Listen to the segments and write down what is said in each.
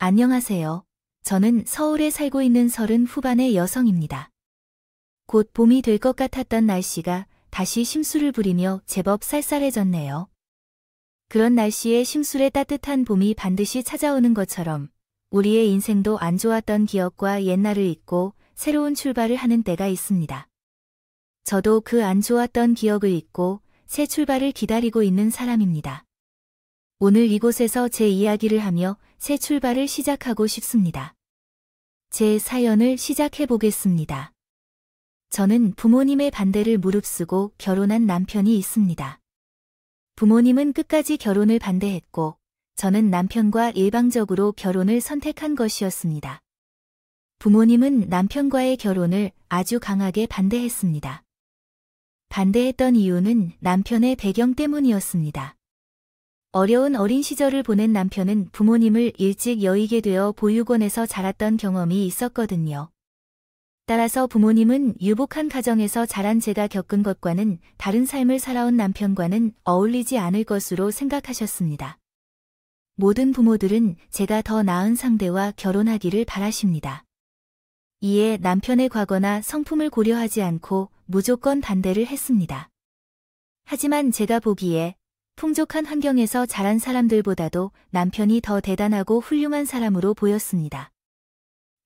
안녕하세요. 저는 서울에 살고 있는 30 후반의 여성입니다. 곧 봄이 될 것 같았던 날씨가 다시 심수를 부리며 제법 쌀쌀해졌네요. 그런 날씨에 심술의 따뜻한 봄이 반드시 찾아오는 것처럼 우리의 인생도 안 좋았던 기억과 옛날을 잊고 새로운 출발을 하는 때가 있습니다. 저도 그 안 좋았던 기억을 잊고 새 출발을 기다리고 있는 사람입니다. 오늘 이곳에서 제 이야기를 하며 새 출발을 시작하고 싶습니다. 제 사연을 시작해 보겠습니다. 저는 부모님의 반대를 무릅쓰고 결혼한 남편이 있습니다. 부모님은 끝까지 결혼을 반대했고, 저는 남편과 일방적으로 결혼을 선택한 것이었습니다. 부모님은 남편과의 결혼을 아주 강하게 반대했습니다. 반대했던 이유는 남편의 배경 때문이었습니다. 어려운 어린 시절을 보낸 남편은 부모님을 일찍 여의게 되어 보육원에서 자랐던 경험이 있었거든요. 따라서 부모님은 유복한 가정에서 자란 제가 겪은 것과는 다른 삶을 살아온 남편과는 어울리지 않을 것으로 생각하셨습니다. 모든 부모들은 제가 더 나은 상대와 결혼하기를 바라십니다. 이에 남편의 과거나 성품을 고려하지 않고 무조건 반대를 했습니다. 하지만 제가 보기에 풍족한 환경에서 자란 사람들보다도 남편이 더 대단하고 훌륭한 사람으로 보였습니다.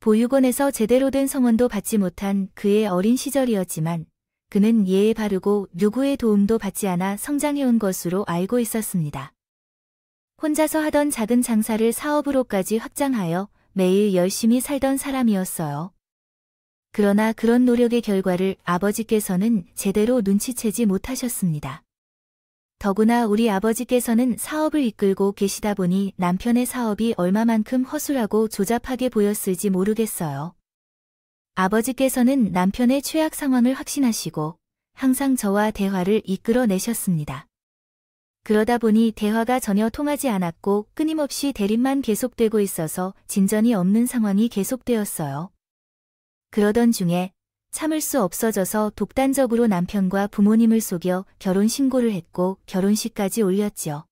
보육원에서 제대로 된 성원도 받지 못한 그의 어린 시절이었지만 그는 예에 바르고 누구의 도움도 받지 않아 성장해온 것으로 알고 있었습니다. 혼자서 하던 작은 장사를 사업으로까지 확장하여 매일 열심히 살던 사람이었어요. 그러나 그런 노력의 결과를 아버지께서는 제대로 눈치채지 못하셨습니다. 더구나 우리 아버지께서는 사업을 이끌고 계시다 보니 남편의 사업이 얼마만큼 허술하고 조잡하게 보였을지 모르겠어요. 아버지께서는 남편의 최악 상황을 확신하시고 항상 저와 대화를 이끌어내셨습니다. 그러다 보니 대화가 전혀 통하지 않았고 끊임없이 대립만 계속되고 있어서 진전이 없는 상황이 계속되었어요. 그러던 중에 참을 수 없어져서 독단적으로 남편과 부모님을 속여 결혼 신고를 했고 결혼식까지 올렸지요.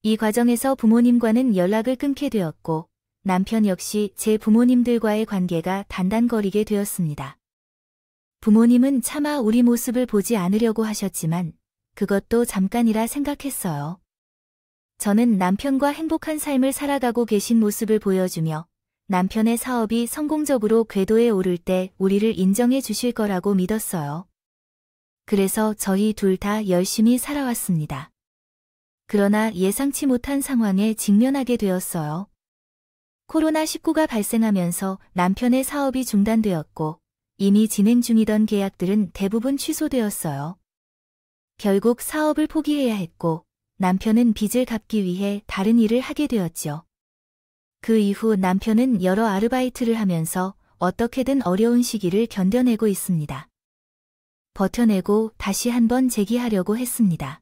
이 과정에서 부모님과는 연락을 끊게 되었고 남편 역시 제 부모님들과의 관계가 단단거리게 되었습니다. 부모님은 차마 우리 모습을 보지 않으려고 하셨지만 그것도 잠깐이라 생각했어요. 저는 남편과 행복한 삶을 살아가고 계신 모습을 보여주며 남편의 사업이 성공적으로 궤도에 오를 때 우리를 인정해 주실 거라고 믿었어요. 그래서 저희 둘 다 열심히 살아왔습니다. 그러나 예상치 못한 상황에 직면하게 되었어요. 코로나19가 발생하면서 남편의 사업이 중단되었고 이미 진행 중이던 계약들은 대부분 취소되었어요. 결국 사업을 포기해야 했고 남편은 빚을 갚기 위해 다른 일을 하게 되었죠. 그 이후 남편은 여러 아르바이트를 하면서 어떻게든 어려운 시기를 견뎌내고 있습니다. 버텨내고 다시 한번 재기하려고 했습니다.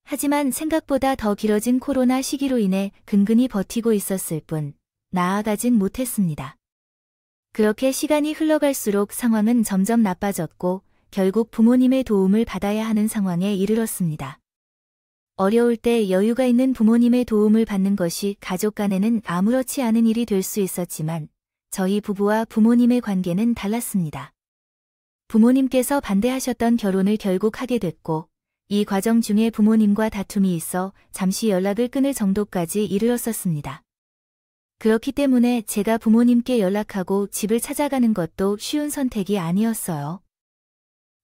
하지만 생각보다 더 길어진 코로나 시기로 인해 근근히 버티고 있었을 뿐 나아가진 못했습니다. 그렇게 시간이 흘러갈수록 상황은 점점 나빠졌고 결국 부모님의 도움을 받아야 하는 상황에 이르렀습니다. 어려울 때 여유가 있는 부모님의 도움을 받는 것이 가족 간에는 아무렇지 않은 일이 될 수 있었지만 저희 부부와 부모님의 관계는 달랐습니다. 부모님께서 반대하셨던 결혼을 결국 하게 됐고 이 과정 중에 부모님과 다툼이 있어 잠시 연락을 끊을 정도까지 이르렀었습니다. 그렇기 때문에 제가 부모님께 연락하고 집을 찾아가는 것도 쉬운 선택이 아니었어요.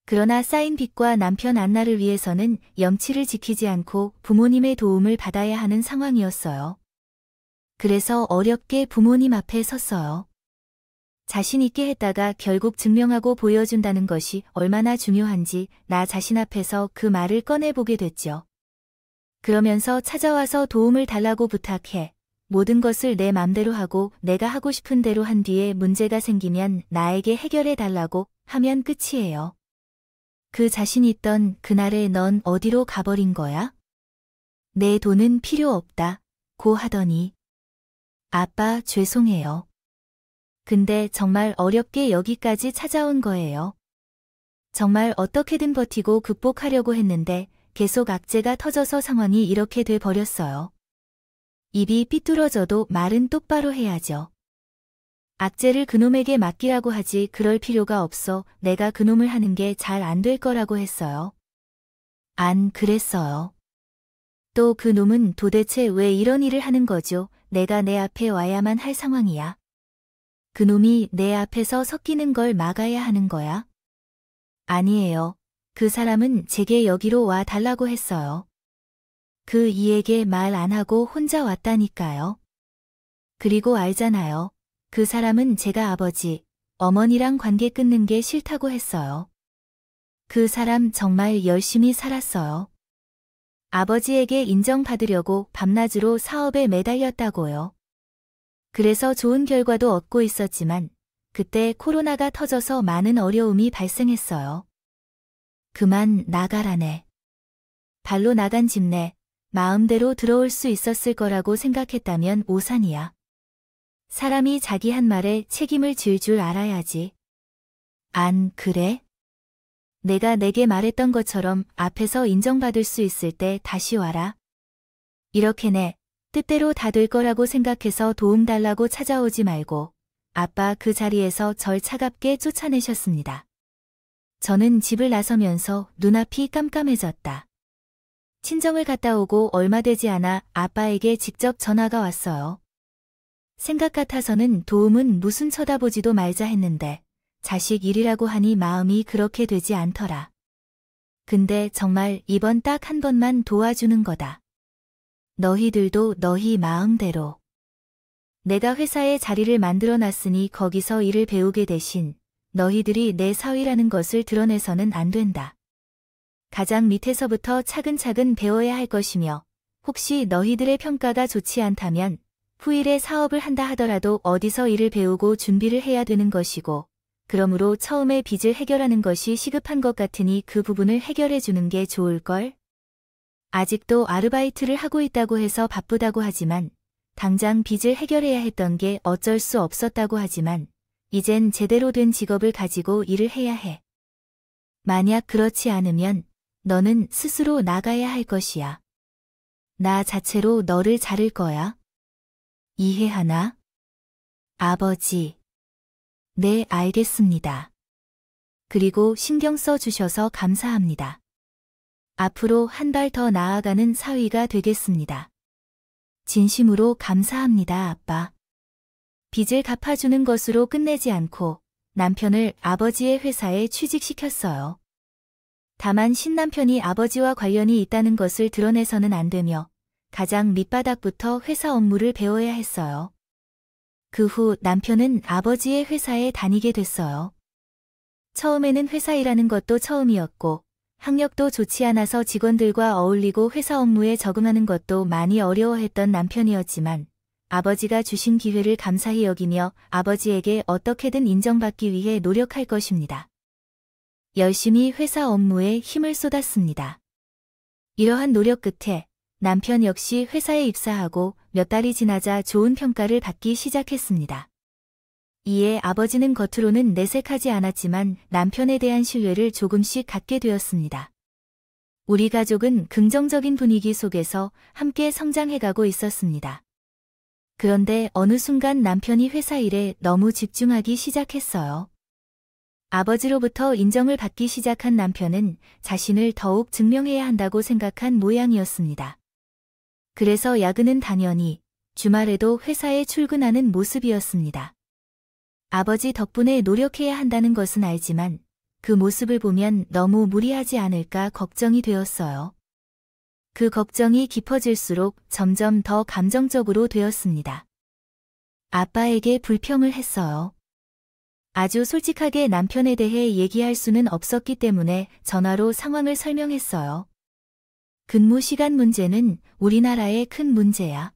그러나 쌓인 빚과 남편 안나를 위해서는 염치를 지키지 않고 부모님의 도움을 받아야 하는 상황이었어요. 그래서 어렵게 부모님 앞에 섰어요. 자신 있게 했다가 결국 증명하고 보여준다는 것이 얼마나 중요한지 나 자신 앞에서 그 말을 꺼내보게 됐죠. 그러면서 찾아와서 도움을 달라고 부탁해 모든 것을 내 맘대로 하고 내가 하고 싶은 대로 한 뒤에 문제가 생기면 나에게 해결해 달라고 하면 끝이에요. 그 자신 있던 그날에 넌 어디로 가버린 거야? 내 돈은 필요 없다. 고 하더니 아빠 죄송해요. 근데 정말 어렵게 여기까지 찾아온 거예요. 정말 어떻게든 버티고 극복하려고 했는데 계속 악재가 터져서 상황이 이렇게 돼 버렸어요. 입이 삐뚤어져도 말은 똑바로 해야죠. 악재를 그놈에게 맡기라고 하지 그럴 필요가 없어 내가 그놈을 하는 게 잘 안 될 거라고 했어요. 안 그랬어요. 또 그놈은 도대체 왜 이런 일을 하는 거죠? 내가 내 앞에 와야만 할 상황이야. 그놈이 내 앞에서 섞이는 걸 막아야 하는 거야? 아니에요. 그 사람은 제게 여기로 와 달라고 했어요. 그 이에게 말 안 하고 혼자 왔다니까요. 그리고 알잖아요. 그 사람은 제가 아버지, 어머니랑 관계 끊는 게 싫다고 했어요. 그 사람 정말 열심히 살았어요. 아버지에게 인정받으려고 밤낮으로 사업에 매달렸다고요. 그래서 좋은 결과도 얻고 있었지만 그때 코로나가 터져서 많은 어려움이 발생했어요. 그만 나가라네. 발로 나간 집내 마음대로 들어올 수 있었을 거라고 생각했다면 오산이야. 사람이 자기 한 말에 책임을 질 줄 알아야지. 안 그래? 내가 내게 말했던 것처럼 앞에서 인정받을 수 있을 때 다시 와라. 이렇게 내 뜻대로 다 될 거라고 생각해서 도움 달라고 찾아오지 말고 아빠 그 자리에서 절 차갑게 쫓아내셨습니다. 저는 집을 나서면서 눈앞이 깜깜해졌다. 친정을 갔다 오고 얼마 되지 않아 아빠에게 직접 전화가 왔어요. 생각 같아서는 도움은 무슨 쳐다보지도 말자 했는데 자식 일이라고 하니 마음이 그렇게 되지 않더라. 근데 정말 이번 딱 한 번만 도와주는 거다. 너희들도 너희 마음대로. 내가 회사에 자리를 만들어 놨으니 거기서 일을 배우게 대신 너희들이 내 사위라는 것을 드러내서는 안 된다. 가장 밑에서부터 차근차근 배워야 할 것이며 혹시 너희들의 평가가 좋지 않다면 후일에 사업을 한다 하더라도 어디서 일을 배우고 준비를 해야 되는 것이고 그러므로 처음에 빚을 해결하는 것이 시급한 것 같으니 그 부분을 해결해 주는 게 좋을걸? 아직도 아르바이트를 하고 있다고 해서 바쁘다고 하지만 당장 빚을 해결해야 했던 게 어쩔 수 없었다고 하지만 이젠 제대로 된 직업을 가지고 일을 해야 해. 만약 그렇지 않으면 너는 스스로 나가야 할 것이야. 나 자체로 너를 자를 거야. 이해하나? 아버지. 네, 알겠습니다. 그리고 신경 써 주셔서 감사합니다. 앞으로 한 발 더 나아가는 사위가 되겠습니다. 진심으로 감사합니다, 아빠. 빚을 갚아주는 것으로 끝내지 않고 남편을 아버지의 회사에 취직시켰어요. 다만 신남편이 아버지와 관련이 있다는 것을 드러내서는 안 되며 가장 밑바닥부터 회사 업무를 배워야 했어요. 그 후 남편은 아버지의 회사에 다니게 됐어요. 처음에는 회사 일하는 것도 처음이었고 학력도 좋지 않아서 직원들과 어울리고 회사 업무에 적응하는 것도 많이 어려워했던 남편이었지만 아버지가 주신 기회를 감사히 여기며 아버지에게 어떻게든 인정받기 위해 노력할 것입니다. 열심히 회사 업무에 힘을 쏟았습니다. 이러한 노력 끝에 남편 역시 회사에 입사하고 몇 달이 지나자 좋은 평가를 받기 시작했습니다. 이에 아버지는 겉으로는 내색하지 않았지만 남편에 대한 신뢰를 조금씩 갖게 되었습니다. 우리 가족은 긍정적인 분위기 속에서 함께 성장해가고 있었습니다. 그런데 어느 순간 남편이 회사 일에 너무 집중하기 시작했어요. 아버지로부터 인정을 받기 시작한 남편은 자신을 더욱 증명해야 한다고 생각한 모양이었습니다. 그래서 야근은 당연히 주말에도 회사에 출근하는 모습이었습니다. 아버지 덕분에 노력해야 한다는 것은 알지만 그 모습을 보면 너무 무리하지 않을까 걱정이 되었어요. 그 걱정이 깊어질수록 점점 더 감정적으로 되었습니다. 아빠에게 불평을 했어요. 아주 솔직하게 남편에 대해 얘기할 수는 없었기 때문에 전화로 상황을 설명했어요. 근무 시간 문제는 우리나라의 큰 문제야.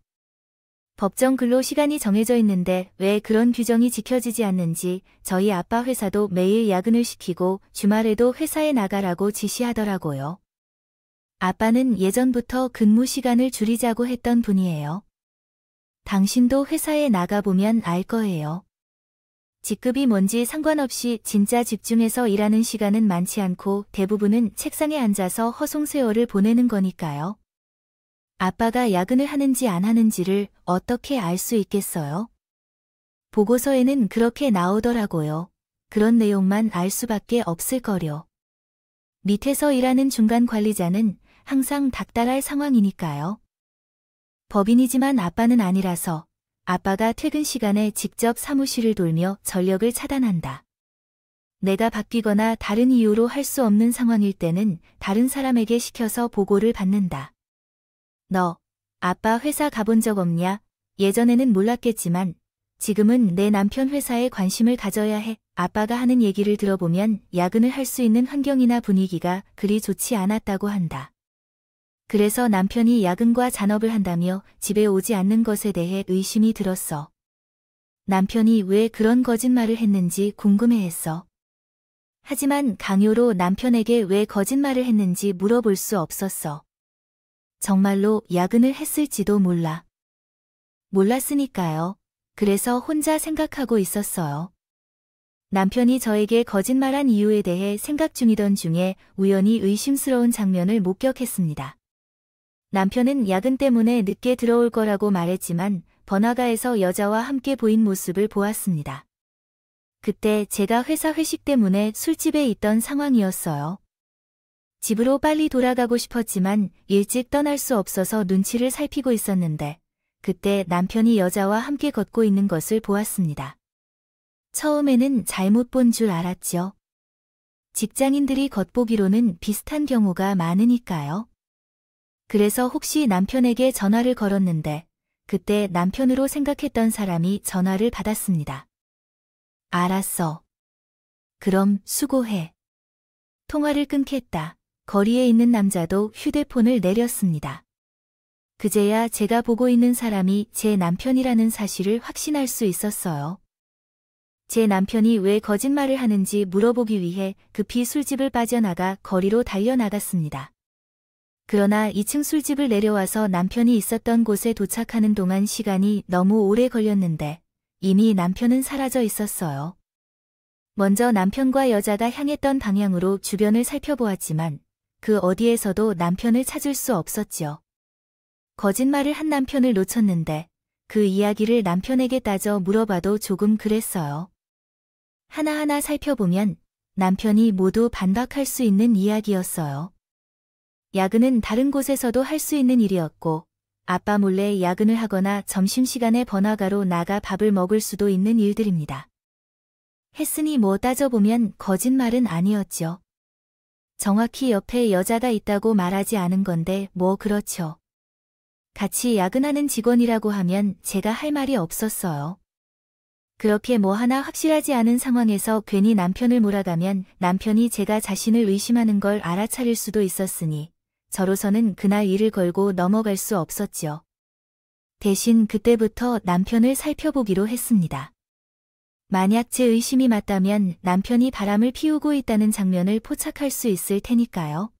법정 근로 시간이 정해져 있는데 왜 그런 규정이 지켜지지 않는지 저희 아빠 회사도 매일 야근을 시키고 주말에도 회사에 나가라고 지시하더라고요. 아빠는 예전부터 근무 시간을 줄이자고 했던 분이에요. 당신도 회사에 나가보면 알 거예요. 직급이 뭔지 상관없이 진짜 집중해서 일하는 시간은 많지 않고 대부분은 책상에 앉아서 허송세월을 보내는 거니까요. 아빠가 야근을 하는지 안 하는지를 어떻게 알 수 있겠어요? 보고서에는 그렇게 나오더라고요. 그런 내용만 알 수밖에 없을 거려. 밑에서 일하는 중간 관리자는 항상 닥달할 상황이니까요. 법인이지만 아빠는 아니라서 아빠가 퇴근 시간에 직접 사무실을 돌며 전력을 차단한다. 내가 바뀌거나 다른 이유로 할 수 없는 상황일 때는 다른 사람에게 시켜서 보고를 받는다. 너, 아빠 회사 가본 적 없냐? 예전에는 몰랐겠지만 지금은 내 남편 회사에 관심을 가져야 해. 아빠가 하는 얘기를 들어보면 야근을 할 수 있는 환경이나 분위기가 그리 좋지 않았다고 한다. 그래서 남편이 야근과 잔업을 한다며 집에 오지 않는 것에 대해 의심이 들었어. 남편이 왜 그런 거짓말을 했는지 궁금해했어. 하지만 강요로 남편에게 왜 거짓말을 했는지 물어볼 수 없었어. 정말로 야근을 했을지도 몰라. 몰랐으니까요. 그래서 혼자 생각하고 있었어요. 남편이 저에게 거짓말한 이유에 대해 생각 중이던 중에 우연히 의심스러운 장면을 목격했습니다. 남편은 야근 때문에 늦게 들어올 거라고 말했지만 번화가에서 여자와 함께 보인 모습을 보았습니다. 그때 제가 회사 회식 때문에 술집에 있던 상황이었어요. 집으로 빨리 돌아가고 싶었지만 일찍 떠날 수 없어서 눈치를 살피고 있었는데 그때 남편이 여자와 함께 걷고 있는 것을 보았습니다. 처음에는 잘못 본 줄 알았죠. 직장인들이 겉보기로는 비슷한 경우가 많으니까요. 그래서 혹시 남편에게 전화를 걸었는데 그때 남편으로 생각했던 사람이 전화를 받았습니다. 알았어. 그럼 수고해. 통화를 끊겠다. 거리에 있는 남자도 휴대폰을 내렸습니다. 그제야 제가 보고 있는 사람이 제 남편이라는 사실을 확신할 수 있었어요. 제 남편이 왜 거짓말을 하는지 물어보기 위해 급히 술집을 빠져나가 거리로 달려나갔습니다. 그러나 2층 술집을 내려와서 남편이 있었던 곳에 도착하는 동안 시간이 너무 오래 걸렸는데 이미 남편은 사라져 있었어요. 먼저 남편과 여자가 향했던 방향으로 주변을 살펴보았지만 그 어디에서도 남편을 찾을 수 없었지요. 거짓말을 한 남편을 놓쳤는데 그 이야기를 남편에게 따져 물어봐도 조금 그랬어요. 하나하나 살펴보면 남편이 모두 반박할 수 있는 이야기였어요. 야근은 다른 곳에서도 할 수 있는 일이었고 아빠 몰래 야근을 하거나 점심시간에 번화가로 나가 밥을 먹을 수도 있는 일들입니다. 했으니 뭐 따져보면 거짓말은 아니었죠. 정확히 옆에 여자가 있다고 말하지 않은 건데 뭐 그렇죠. 같이 야근하는 직원이라고 하면 제가 할 말이 없었어요. 그렇게 뭐 하나 확실하지 않은 상황에서 괜히 남편을 몰아가면 남편이 제가 자신을 의심하는 걸 알아차릴 수도 있었으니 저로서는 그날 일을 걸고 넘어갈 수 없었지요. 대신 그때부터 남편을 살펴보기로 했습니다. 만약 제 의심이 맞다면 남편이 바람을 피우고 있다는 장면을 포착할 수 있을 테니까요.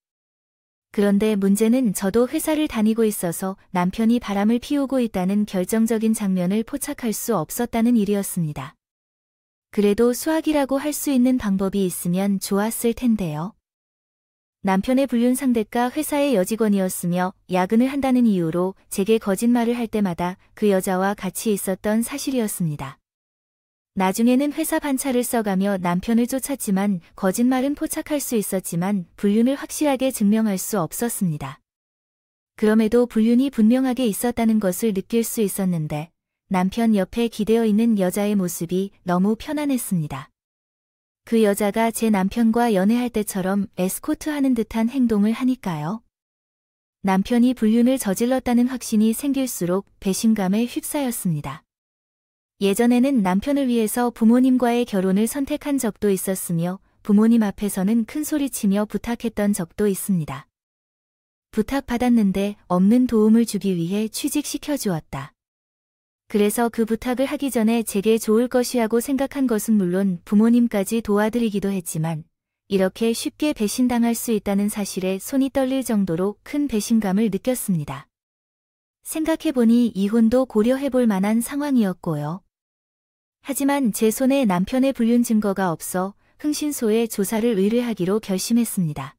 그런데 문제는 저도 회사를 다니고 있어서 남편이 바람을 피우고 있다는 결정적인 장면을 포착할 수 없었다는 일이었습니다. 그래도 수학이라고 할 수 있는 방법이 있으면 좋았을 텐데요. 남편의 불륜 상대가 회사의 여직원이었으며 야근을 한다는 이유로 제게 거짓말을 할 때마다 그 여자와 같이 있었던 사실이었습니다. 나중에는 회사 반차를 써가며 남편을 쫓았지만 거짓말은 포착할 수 있었지만 불륜을 확실하게 증명할 수 없었습니다. 그럼에도 불륜이 분명하게 있었다는 것을 느낄 수 있었는데 남편 옆에 기대어 있는 여자의 모습이 너무 편안했습니다. 그 여자가 제 남편과 연애할 때처럼 에스코트하는 듯한 행동을 하니까요. 남편이 불륜을 저질렀다는 확신이 생길수록 배신감에 휩싸였습니다. 예전에는 남편을 위해서 부모님과의 결혼을 선택한 적도 있었으며 부모님 앞에서는 큰 소리치며 부탁했던 적도 있습니다. 부탁받았는데 없는 도움을 주기 위해 취직시켜 주었다. 그래서 그 부탁을 하기 전에 제게 좋을 것이라고 생각한 것은 물론 부모님까지 도와드리기도 했지만 이렇게 쉽게 배신당할 수 있다는 사실에 손이 떨릴 정도로 큰 배신감을 느꼈습니다. 생각해보니 이혼도 고려해볼 만한 상황이었고요. 하지만 제 손에 남편의 불륜 증거가 없어 흥신소에 조사를 의뢰하기로 결심했습니다.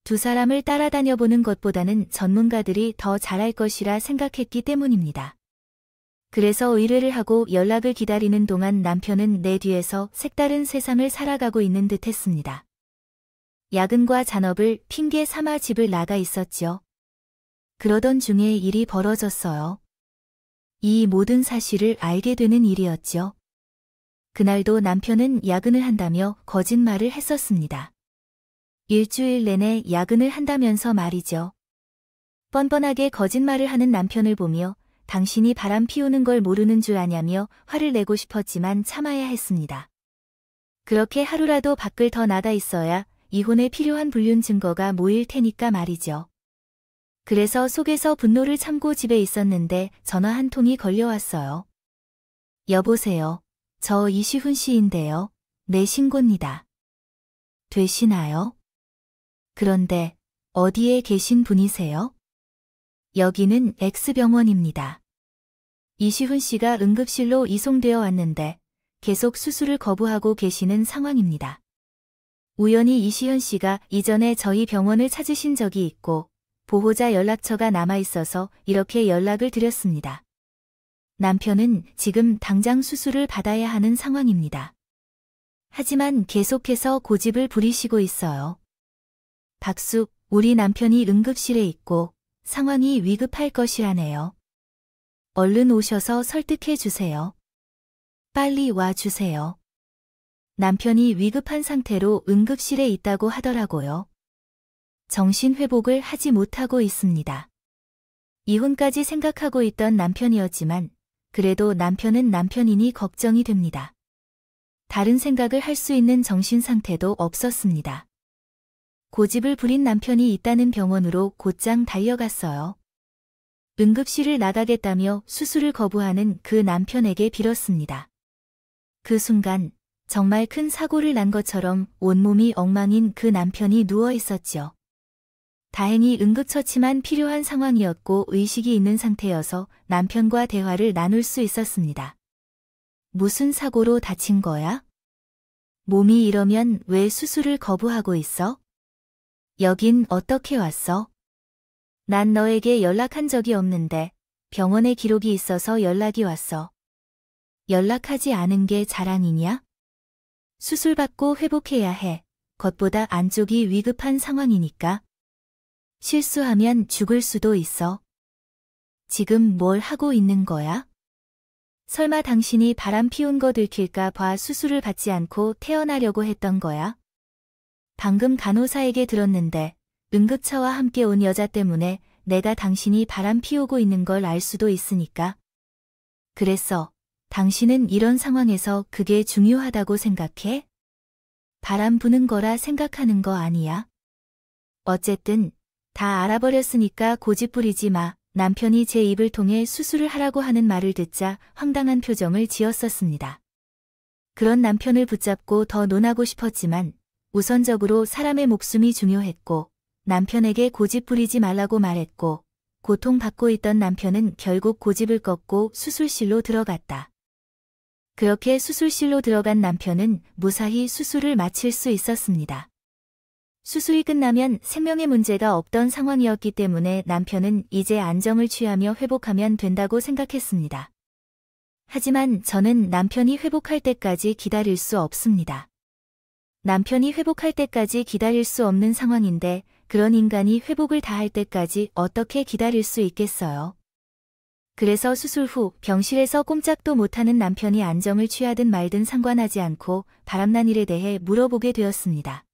두 사람을 따라다녀 보는 것보다는 전문가들이 더 잘할 것이라 생각했기 때문입니다. 그래서 의뢰를 하고 연락을 기다리는 동안 남편은 내 뒤에서 색다른 세상을 살아가고 있는 듯 했습니다. 야근과 잔업을 핑계 삼아 집을 나가 있었지요. 그러던 중에 일이 벌어졌어요. 이 모든 사실을 알게 되는 일이었죠. 그날도 남편은 야근을 한다며 거짓말을 했었습니다. 일주일 내내 야근을 한다면서 말이죠. 뻔뻔하게 거짓말을 하는 남편을 보며 당신이 바람 피우는 걸 모르는 줄 아냐며 화를 내고 싶었지만 참아야 했습니다. 그렇게 하루라도 밖을 더 나가 있어야 이혼에 필요한 불륜 증거가 모일 테니까 말이죠. 그래서 속에서 분노를 참고 집에 있었는데 전화 한 통이 걸려왔어요. 여보세요. 저 이시훈 씨인데요. 네, 신고입니다. 되시나요? 그런데 어디에 계신 분이세요? 여기는 X병원입니다. 이시훈 씨가 응급실로 이송되어 왔는데 계속 수술을 거부하고 계시는 상황입니다. 우연히 이시현 씨가 이전에 저희 병원을 찾으신 적이 있고 보호자 연락처가 남아있어서 이렇게 연락을 드렸습니다. 남편은 지금 당장 수술을 받아야 하는 상황입니다. 하지만 계속해서 고집을 부리시고 있어요. 박숙, 우리 남편이 응급실에 있고 상황이 위급할 것이라네요. 얼른 오셔서 설득해 주세요. 빨리 와 주세요. 남편이 위급한 상태로 응급실에 있다고 하더라고요. 정신 회복을 하지 못하고 있습니다. 이혼까지 생각하고 있던 남편이었지만 그래도 남편은 남편이니 걱정이 됩니다. 다른 생각을 할 수 있는 정신 상태도 없었습니다. 고집을 부린 남편이 있다는 병원으로 곧장 달려갔어요. 응급실을 나가겠다며 수술을 거부하는 그 남편에게 빌었습니다. 그 순간 정말 큰 사고를 난 것처럼 온몸이 엉망인 그 남편이 누워 있었지요. 다행히 응급처치만 필요한 상황이었고 의식이 있는 상태여서 남편과 대화를 나눌 수 있었습니다. 무슨 사고로 다친 거야? 몸이 이러면 왜 수술을 거부하고 있어? 여긴 어떻게 왔어? 난 너에게 연락한 적이 없는데 병원에 기록이 있어서 연락이 왔어. 연락하지 않은 게 자랑이냐? 수술받고 회복해야 해. 겉보다 안쪽이 위급한 상황이니까. 실수하면 죽을 수도 있어. 지금 뭘 하고 있는 거야? 설마 당신이 바람 피운 거 들킬까 봐 수술을 받지 않고 태어나려고 했던 거야? 방금 간호사에게 들었는데 응급차와 함께 온 여자 때문에 내가 당신이 바람 피우고 있는 걸 알 수도 있으니까. 그랬어. 당신은 이런 상황에서 그게 중요하다고 생각해? 바람 부는 거라 생각하는 거 아니야? 어쨌든 다 알아버렸으니까 고집 부리지 마. 남편이 제 입을 통해 수술을 하라고 하는 말을 듣자 황당한 표정을 지었었습니다. 그런 남편을 붙잡고 더 논하고 싶었지만 우선적으로 사람의 목숨이 중요했고 남편에게 고집 부리지 말라고 말했고 고통받고 있던 남편은 결국 고집을 꺾고 수술실로 들어갔다. 그렇게 수술실로 들어간 남편은 무사히 수술을 마칠 수 있었습니다. 수술이 끝나면 생명에 문제가 없던 상황이었기 때문에 남편은 이제 안정을 취하며 회복하면 된다고 생각했습니다. 하지만 저는 남편이 회복할 때까지 기다릴 수 없습니다. 남편이 회복할 때까지 기다릴 수 없는 상황인데 그런 인간이 회복을 다 할 때까지 어떻게 기다릴 수 있겠어요? 그래서 수술 후 병실에서 꼼짝도 못하는 남편이 안정을 취하든 말든 상관하지 않고 바람난 일에 대해 물어보게 되었습니다.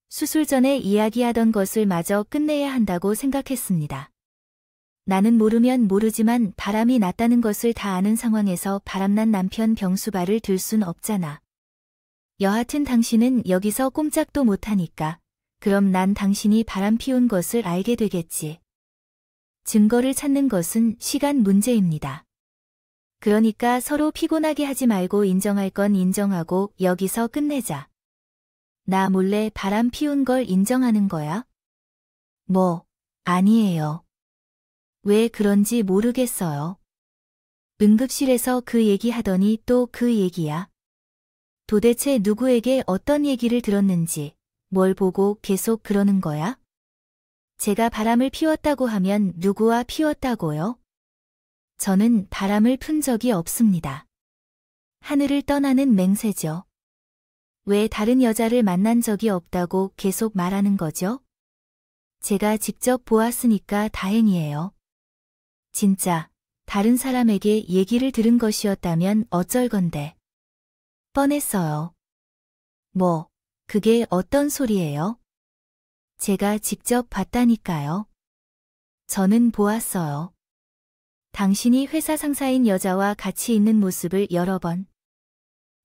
수술 전에 이야기하던 것을 마저 끝내야 한다고 생각했습니다. 나는 모르면 모르지만 바람이 났다는 것을 다 아는 상황에서 바람난 남편 병수발을 들 순 없잖아. 여하튼 당신은 여기서 꼼짝도 못하니까 그럼 난 당신이 바람 피운 것을 알게 되겠지. 증거를 찾는 것은 시간 문제입니다. 그러니까 서로 피곤하게 하지 말고 인정할 건 인정하고 여기서 끝내자. 나 몰래 바람 피운 걸 인정하는 거야? 뭐, 아니에요. 왜 그런지 모르겠어요. 응급실에서 그 얘기 하더니 또 그 얘기야. 도대체 누구에게 어떤 얘기를 들었는지, 뭘 보고 계속 그러는 거야? 제가 바람을 피웠다고 하면 누구와 피웠다고요? 저는 바람을 푼 적이 없습니다. 하늘을 떠나는 맹세죠. 왜 다른 여자를 만난 적이 없다고 계속 말하는 거죠? 제가 직접 보았으니까 다행이에요. 진짜 다른 사람에게 얘기를 들은 것이었다면 어쩔 건데. 뻔했어요. 뭐, 그게 어떤 소리예요? 제가 직접 봤다니까요. 저는 보았어요. 당신이 회사 상사인 여자와 같이 있는 모습을 여러 번.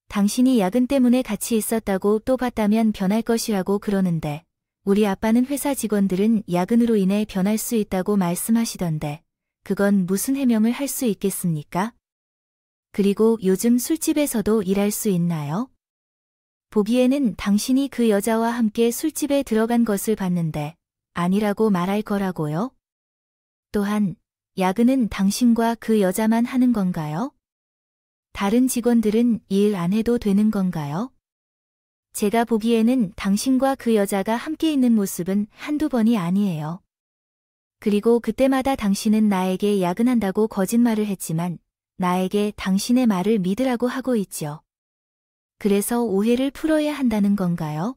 당신이 야근 때문에 같이 있었다고 또 봤다면 변할 것이라고 그러는데, 우리 아빠는 회사 직원들은 야근으로 인해 변할 수 있다고 말씀하시던데, 그건 무슨 해명을 할 수 있겠습니까? 그리고 요즘 술집에서도 일할 수 있나요? 보기에는 당신이 그 여자와 함께 술집에 들어간 것을 봤는데, 아니라고 말할 거라고요? 또한, 야근은 당신과 그 여자만 하는 건가요? 다른 직원들은 일 안 해도 되는 건가요? 제가 보기에는 당신과 그 여자가 함께 있는 모습은 한두 번이 아니에요. 그리고 그때마다 당신은 나에게 야근한다고 거짓말을 했지만 나에게 당신의 말을 믿으라고 하고 있죠. 그래서 오해를 풀어야 한다는 건가요?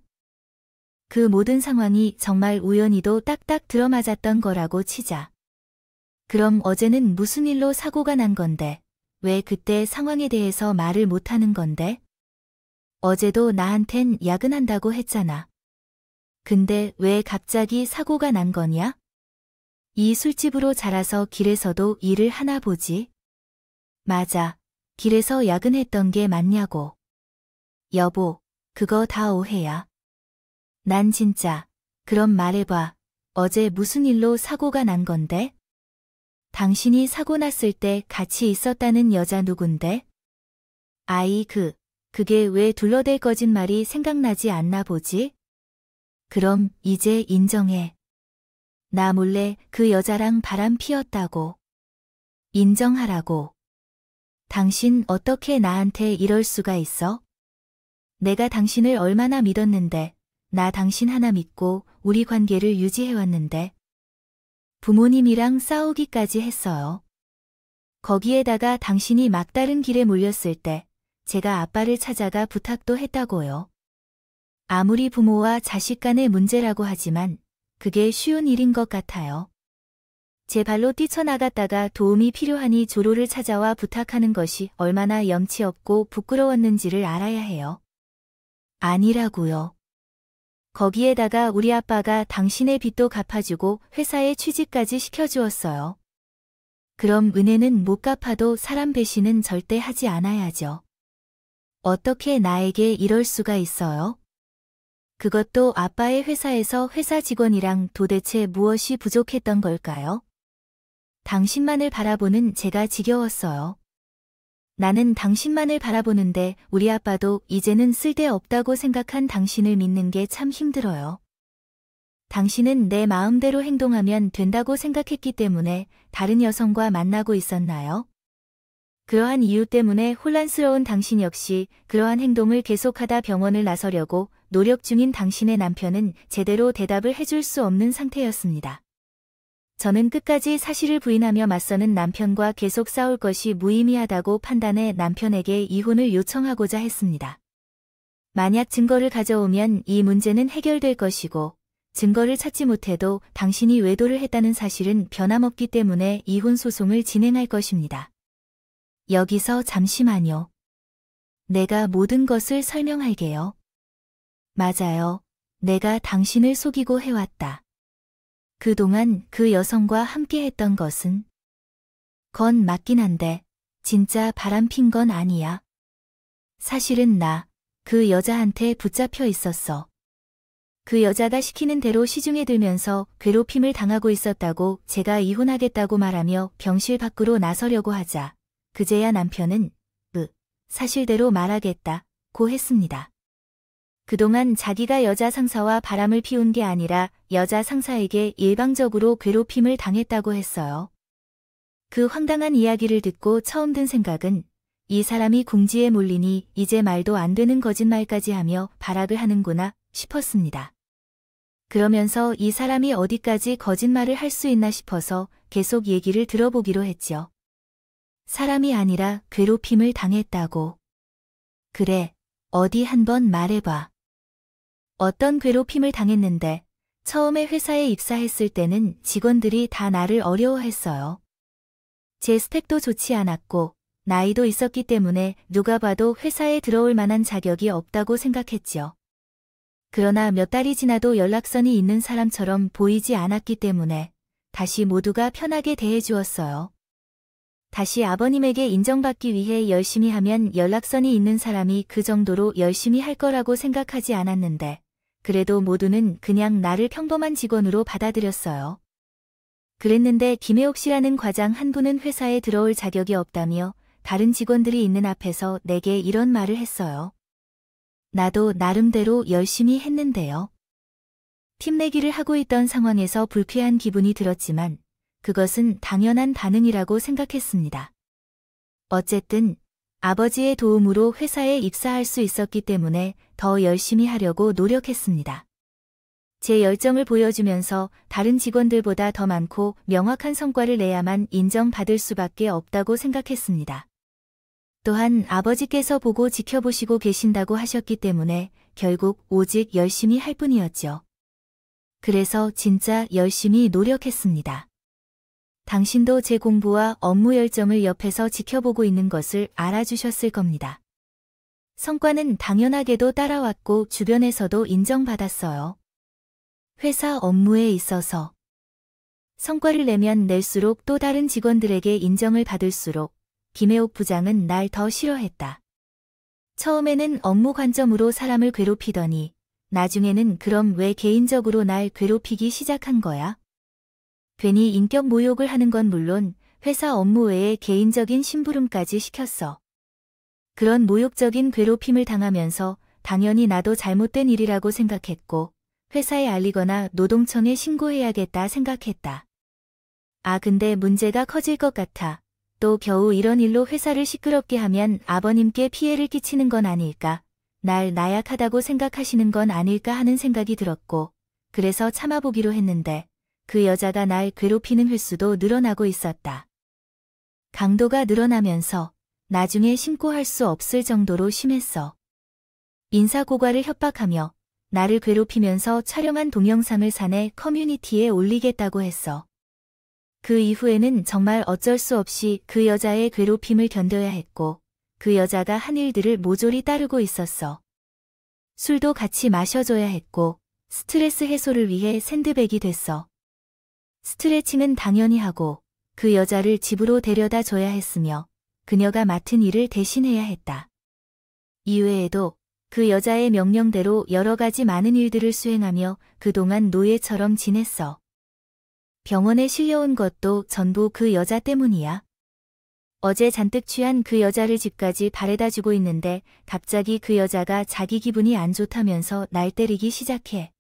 그 모든 상황이 정말 우연히도 딱딱 들어맞았던 거라고 치자. 그럼 어제는 무슨 일로 사고가 난 건데, 왜 그때 상황에 대해서 말을 못하는 건데? 어제도 나한텐 야근한다고 했잖아. 근데 왜 갑자기 사고가 난 거냐? 이 술집으로 자라서 길에서도 일을 하나 보지? 맞아. 길에서 야근했던 게 맞냐고. 여보, 그거 다 오해야. 난 진짜. 그럼 말해봐. 어제 무슨 일로 사고가 난 건데? 당신이 사고 났을 때 같이 있었다는 여자 누군데? 아이 그게 왜 둘러댈 거짓말이 생각나지 않나 보지? 그럼 이제 인정해. 나 몰래 그 여자랑 바람 피웠다고. 인정하라고. 당신 어떻게 나한테 이럴 수가 있어? 내가 당신을 얼마나 믿었는데, 나 당신 하나 믿고 우리 관계를 유지해왔는데. 부모님이랑 싸우기까지 했어요. 거기에다가 당신이 막다른 길에 몰렸을 때 제가 아빠를 찾아가 부탁도 했다고요. 아무리 부모와 자식 간의 문제라고 하지만 그게 쉬운 일인 것 같아요. 제 발로 뛰쳐나갔다가 도움이 필요하니 조로를 찾아와 부탁하는 것이 얼마나 염치 없고 부끄러웠는지를 알아야 해요. 아니라고요. 거기에다가 우리 아빠가 당신의 빚도 갚아주고 회사에 취직까지 시켜주었어요. 그럼 은혜는 못 갚아도 사람 배신은 절대 하지 않아야죠. 어떻게 나에게 이럴 수가 있어요? 그것도 아빠의 회사에서 회사 직원이랑 도대체 무엇이 부족했던 걸까요? 당신만을 바라보는 제가 지겨웠어요. 나는 당신만을 바라보는데 우리 아빠도 이제는 쓸데없다고 생각한 당신을 믿는 게 참 힘들어요. 당신은 내 마음대로 행동하면 된다고 생각했기 때문에 다른 여성과 만나고 있었나요? 그러한 이유 때문에 혼란스러운 당신 역시 그러한 행동을 계속하다 병원을 나서려고 노력 중인 당신의 남편은 제대로 대답을 해줄 수 없는 상태였습니다. 저는 끝까지 사실을 부인하며 맞서는 남편과 계속 싸울 것이 무의미하다고 판단해 남편에게 이혼을 요청하고자 했습니다. 만약 증거를 가져오면 이 문제는 해결될 것이고 증거를 찾지 못해도 당신이 외도를 했다는 사실은 변함없기 때문에 이혼 소송을 진행할 것입니다. 여기서 잠시만요. 내가 모든 것을 설명할게요. 맞아요. 내가 당신을 속이고 해왔다. 그동안 그 여성과 함께 했던 것은? 건 맞긴 한데 진짜 바람핀 건 아니야. 사실은 나 그 여자한테 붙잡혀 있었어. 그 여자가 시키는 대로 시중에 들면서 괴롭힘을 당하고 있었다고 제가 이혼하겠다고 말하며 병실 밖으로 나서려고 하자 그제야 남편은 사실대로 말하겠다고 했습니다. 그동안 자기가 여자 상사와 바람을 피운 게 아니라 여자 상사에게 일방적으로 괴롭힘을 당했다고 했어요. 그 황당한 이야기를 듣고 처음 든 생각은 이 사람이 궁지에 몰리니 이제 말도 안 되는 거짓말까지 하며 발악을 하는구나 싶었습니다. 그러면서 이 사람이 어디까지 거짓말을 할 수 있나 싶어서 계속 얘기를 들어보기로 했죠. 사람이 아니라 괴롭힘을 당했다고. 그래, 어디 한번 말해봐. 어떤 괴롭힘을 당했는데 처음에 회사에 입사했을 때는 직원들이 다 나를 어려워했어요. 제 스펙도 좋지 않았고 나이도 있었기 때문에 누가 봐도 회사에 들어올 만한 자격이 없다고 생각했죠. 그러나 몇 달이 지나도 연락선이 있는 사람처럼 보이지 않았기 때문에 다시 모두가 편하게 대해주었어요. 다시 아버님에게 인정받기 위해 열심히 하면 연락선이 있는 사람이 그 정도로 열심히 할 거라고 생각하지 않았는데 그래도 모두는 그냥 나를 평범한 직원으로 받아들였어요. 그랬는데 김혜옥 씨라는 과장 한 분은 회사에 들어올 자격이 없다며 다른 직원들이 있는 앞에서 내게 이런 말을 했어요. 나도 나름대로 열심히 했는데요. 팀 내기를 하고 있던 상황에서 불쾌한 기분이 들었지만 그것은 당연한 반응이라고 생각했습니다. 어쨌든 아버지의 도움으로 회사에 입사할 수 있었기 때문에 더 열심히 하려고 노력했습니다. 제 열정을 보여주면서 다른 직원들보다 더 많고 명확한 성과를 내야만 인정받을 수밖에 없다고 생각했습니다. 또한 아버지께서 보고 지켜보시고 계신다고 하셨기 때문에 결국 오직 열심히 할 뿐이었죠. 그래서 진짜 열심히 노력했습니다. 당신도 제 공부와 업무 열정을 옆에서 지켜보고 있는 것을 알아주셨을 겁니다. 성과는 당연하게도 따라왔고 주변에서도 인정받았어요. 회사 업무에 있어서 성과를 내면 낼수록 또 다른 직원들에게 인정을 받을수록 김혜옥 부장은 날 더 싫어했다. 처음에는 업무 관점으로 사람을 괴롭히더니 나중에는 그럼 왜 개인적으로 날 괴롭히기 시작한 거야? 괜히 인격 모욕을 하는 건 물론 회사 업무 외에 개인적인 심부름까지 시켰어. 그런 모욕적인 괴롭힘을 당하면서 당연히 나도 잘못된 일이라고 생각했고 회사에 알리거나 노동청에 신고해야겠다 생각했다. 아 근데 문제가 커질 것 같아. 또 겨우 이런 일로 회사를 시끄럽게 하면 아버님께 피해를 끼치는 건 아닐까, 날 나약하다고 생각하시는 건 아닐까 하는 생각이 들었고 그래서 참아보기로 했는데 그 여자가 날 괴롭히는 횟수도 늘어나고 있었다. 강도가 늘어나면서 나중에 신고할 수 없을 정도로 심했어. 인사고과를 협박하며 나를 괴롭히면서 촬영한 동영상을 사내 커뮤니티에 올리겠다고 했어. 그 이후에는 정말 어쩔 수 없이 그 여자의 괴롭힘을 견뎌야 했고 그 여자가 한 일들을 모조리 따르고 있었어. 술도 같이 마셔줘야 했고 스트레스 해소를 위해 샌드백이 됐어. 스트레칭은 당연히 하고 그 여자를 집으로 데려다 줘야 했으며 그녀가 맡은 일을 대신해야 했다. 이외에도 그 여자의 명령대로 여러 가지 많은 일들을 수행하며 그동안 노예처럼 지냈어. 병원에 실려온 것도 전부 그 여자 때문이야. 어제 잔뜩 취한 그 여자를 집까지 바래다 주고 있는데 갑자기 그 여자가 자기 기분이 안 좋다면서 날 때리기 시작해.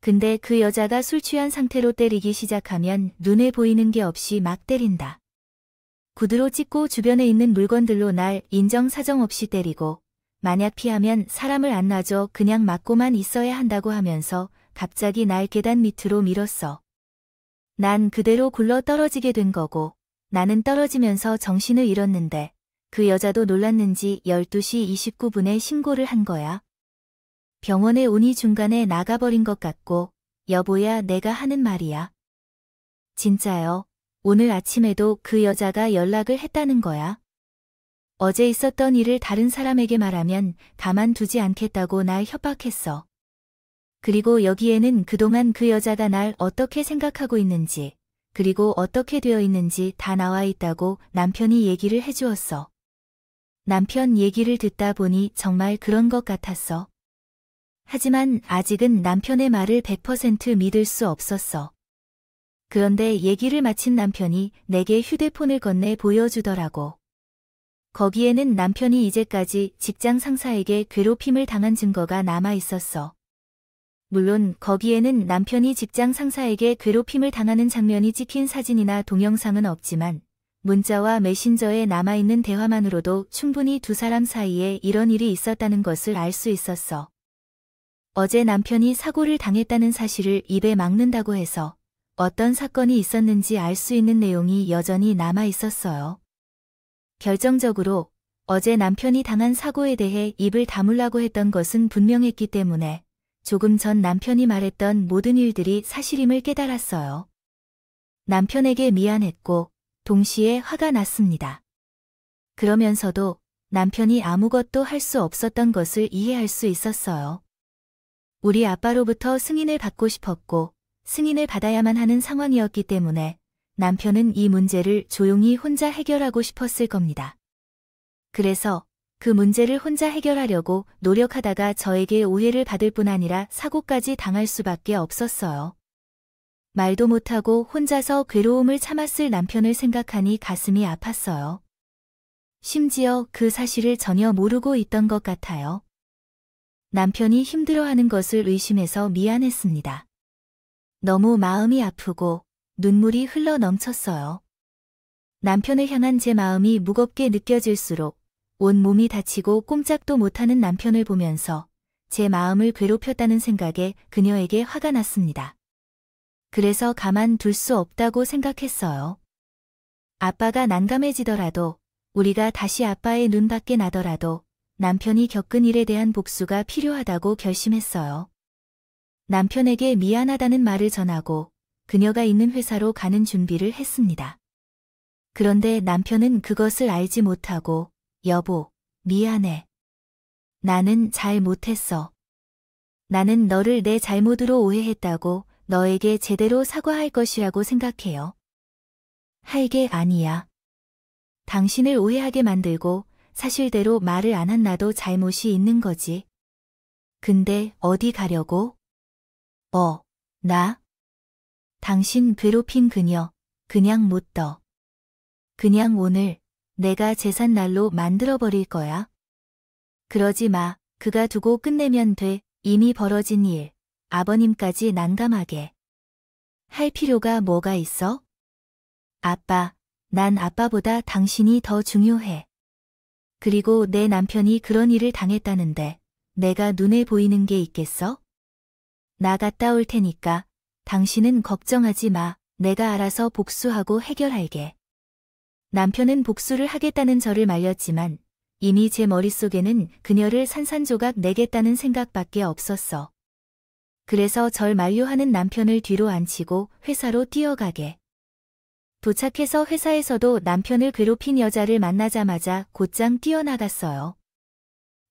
근데 그 여자가 술 취한 상태로 때리기 시작하면 눈에 보이는 게 없이 막 때린다. 구두로 찢고 주변에 있는 물건들로 날 인정사정 없이 때리고 만약 피하면 사람을 안 놔줘 그냥 맞고만 있어야 한다고 하면서 갑자기 날 계단 밑으로 밀었어. 난 그대로 굴러 떨어지게 된 거고 나는 떨어지면서 정신을 잃었는데 그 여자도 놀랐는지 12시 29분에 신고를 한 거야. 병원에 오니 중간에 나가버린 것 같고 여보야 내가 하는 말이야. 진짜요. 오늘 아침에도 그 여자가 연락을 했다는 거야. 어제 있었던 일을 다른 사람에게 말하면 가만두지 않겠다고 날 협박했어. 그리고 여기에는 그동안 그 여자가 날 어떻게 생각하고 있는지 그리고 어떻게 되어 있는지 다 나와 있다고 남편이 얘기를 해주었어. 남편 얘기를 듣다 보니 정말 그런 것 같았어. 하지만 아직은 남편의 말을 100% 믿을 수 없었어. 그런데 얘기를 마친 남편이 내게 휴대폰을 건네 보여주더라고. 거기에는 남편이 이제까지 직장 상사에게 괴롭힘을 당한 증거가 남아 있었어. 물론 거기에는 남편이 직장 상사에게 괴롭힘을 당하는 장면이 찍힌 사진이나 동영상은 없지만 문자와 메신저에 남아있는 대화만으로도 충분히 두 사람 사이에 이런 일이 있었다는 것을 알 수 있었어. 어제 남편이 사고를 당했다는 사실을 입에 막는다고 해서 어떤 사건이 있었는지 알 수 있는 내용이 여전히 남아 있었어요. 결정적으로 어제 남편이 당한 사고에 대해 입을 다물라고 했던 것은 분명했기 때문에 조금 전 남편이 말했던 모든 일들이 사실임을 깨달았어요. 남편에게 미안했고 동시에 화가 났습니다. 그러면서도 남편이 아무것도 할 수 없었던 것을 이해할 수 있었어요. 우리 아빠로부터 승인을 받고 싶었고 승인을 받아야만 하는 상황이었기 때문에 남편은 이 문제를 조용히 혼자 해결하고 싶었을 겁니다. 그래서 그 문제를 혼자 해결하려고 노력하다가 저에게 오해를 받을 뿐 아니라 사고까지 당할 수밖에 없었어요. 말도 못하고 혼자서 괴로움을 참았을 남편을 생각하니 가슴이 아팠어요. 심지어 그 사실을 전혀 모르고 있던 것 같아요. 남편이 힘들어하는 것을 의심해서 미안했습니다. 너무 마음이 아프고 눈물이 흘러 넘쳤어요. 남편을 향한 제 마음이 무겁게 느껴질수록 온 몸이 다치고 꼼짝도 못하는 남편을 보면서 제 마음을 괴롭혔다는 생각에 그녀에게 화가 났습니다. 그래서 가만 둘 수 없다고 생각했어요. 아빠가 난감해지더라도 우리가 다시 아빠의 눈 밖에 나더라도 남편이 겪은 일에 대한 복수가 필요하다고 결심했어요. 남편에게 미안하다는 말을 전하고 그녀가 있는 회사로 가는 준비를 했습니다. 그런데 남편은 그것을 알지 못하고 여보, 미안해. 나는 잘 못했어. 나는 너를 내 잘못으로 오해했다고 너에게 제대로 사과할 것이라고 생각해요. 할 게 아니야. 당신을 오해하게 만들고 사실대로 말을 안 한 나도 잘못이 있는 거지. 근데 어디 가려고? 나? 당신 괴롭힌 그녀, 그냥 못 둬. 그냥 오늘 내가 제삿날로 만들어버릴 거야. 그러지 마. 그가 두고 끝내면 돼. 이미 벌어진 일. 아버님까지 난감하게. 할 필요가 뭐가 있어? 아빠, 난 아빠보다 당신이 더 중요해. 그리고 내 남편이 그런 일을 당했다는데 내가 눈에 보이는 게 있겠어? 나 갔다 올 테니까 당신은 걱정하지 마. 내가 알아서 복수하고 해결할게. 남편은 복수를 하겠다는 저를 말렸지만 이미 제 머릿속에는 그녀를 산산조각 내겠다는 생각밖에 없었어. 그래서 절 만류하는 남편을 뒤로 앉히고 회사로 뛰어가게. 도착해서 회사에서도 남편을 괴롭힌 여자를 만나자마자 곧장 뛰어나갔어요.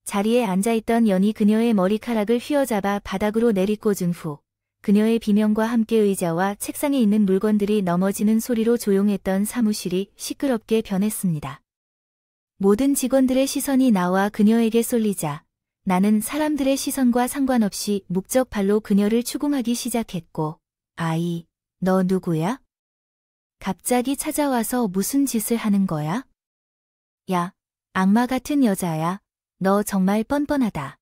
자리에 앉아있던 연이 그녀의 머리카락을 휘어잡아 바닥으로 내리꽂은 후 그녀의 비명과 함께 의자와 책상에 있는 물건들이 넘어지는 소리로 조용했던 사무실이 시끄럽게 변했습니다. 모든 직원들의 시선이 나와 그녀에게 쏠리자 나는 사람들의 시선과 상관없이 목적발로 그녀를 추궁하기 시작했고 아이, 너 누구야? 갑자기 찾아와서 무슨 짓을 하는 거야? 야, 악마 같은 여자야. 너 정말 뻔뻔하다.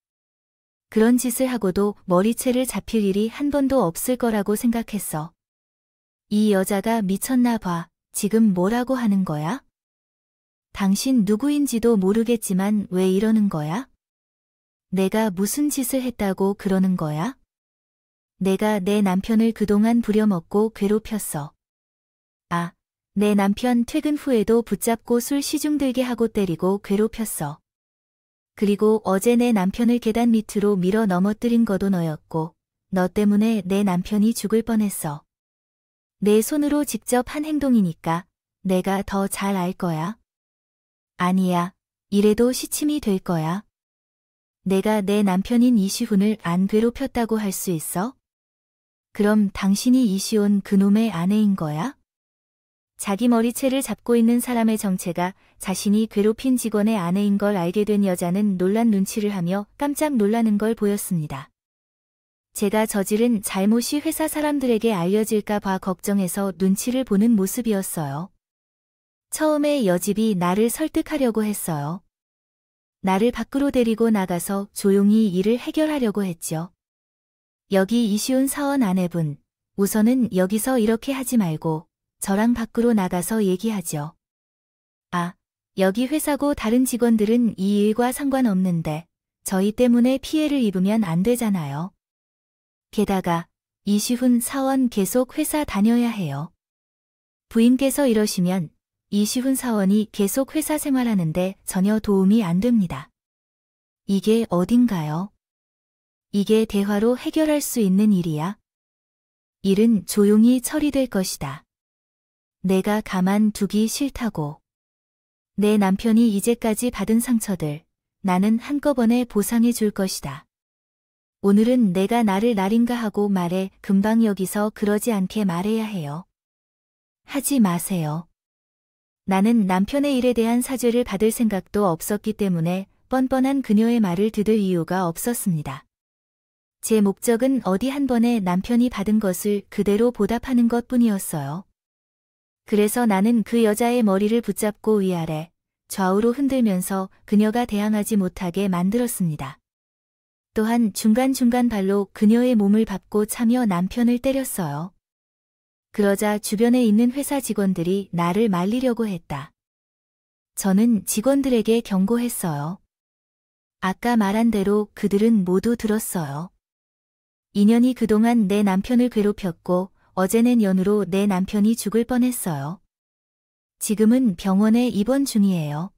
그런 짓을 하고도 머리채를 잡힐 일이 한 번도 없을 거라고 생각했어. 이 여자가 미쳤나 봐. 지금 뭐라고 하는 거야? 당신 누구인지도 모르겠지만 왜 이러는 거야? 내가 무슨 짓을 했다고 그러는 거야? 내가 내 남편을 그동안 부려먹고 괴롭혔어. 내 남편 퇴근 후에도 붙잡고 술 시중들게 하고 때리고 괴롭혔어. 그리고 어제 내 남편을 계단 밑으로 밀어 넘어뜨린 것도 너였고 너 때문에 내 남편이 죽을 뻔했어. 내 손으로 직접 한 행동이니까 내가 더 잘 알 거야. 아니야, 이래도 시침이 될 거야. 내가 내 남편인 이시훈을 안 괴롭혔다고 할 수 있어? 그럼 당신이 이시온 그놈의 아내인 거야? 자기 머리채를 잡고 있는 사람의 정체가 자신이 괴롭힌 직원의 아내인 걸 알게 된 여자는 놀란 눈치를 하며 깜짝 놀라는 걸 보였습니다. 제가 저지른 잘못이 회사 사람들에게 알려질까 봐 걱정해서 눈치를 보는 모습이었어요. 처음에 여집이 나를 설득하려고 했어요. 나를 밖으로 데리고 나가서 조용히 일을 해결하려고 했죠. 여기 이시온 사원 아내분, 우선은 여기서 이렇게 하지 말고 저랑 밖으로 나가서 얘기하죠. 여기 회사고 다른 직원들은 이 일과 상관없는데 저희 때문에 피해를 입으면 안 되잖아요. 게다가 이시훈 사원 계속 회사 다녀야 해요. 부인께서 이러시면 이시훈 사원이 계속 회사 생활하는데 전혀 도움이 안 됩니다. 이게 어딘가요? 이게 대화로 해결할 수 있는 일이야? 일은 조용히 처리될 것이다. 내가 가만두기 싫다고. 내 남편이 이제까지 받은 상처들, 나는 한꺼번에 보상해 줄 것이다. 오늘은 내가 나를 날인가 하고 말해. 금방 여기서 그러지 않게 말해야 해요. 하지 마세요. 나는 남편의 일에 대한 사죄를 받을 생각도 없었기 때문에 뻔뻔한 그녀의 말을 듣을 이유가 없었습니다. 제 목적은 어디 한 번에 남편이 받은 것을 그대로 보답하는 것뿐이었어요. 그래서 나는 그 여자의 머리를 붙잡고 위아래, 좌우로 흔들면서 그녀가 대항하지 못하게 만들었습니다. 또한 중간중간 발로 그녀의 몸을 밟고 차며 남편을 때렸어요. 그러자 주변에 있는 회사 직원들이 나를 말리려고 했다. 저는 직원들에게 경고했어요. 아까 말한 대로 그들은 모두 들었어요. 2년이 그동안 내 남편을 괴롭혔고 어제 낸 연으로 내 남편이 죽을 뻔했어요. 지금은 병원에 입원 중이에요.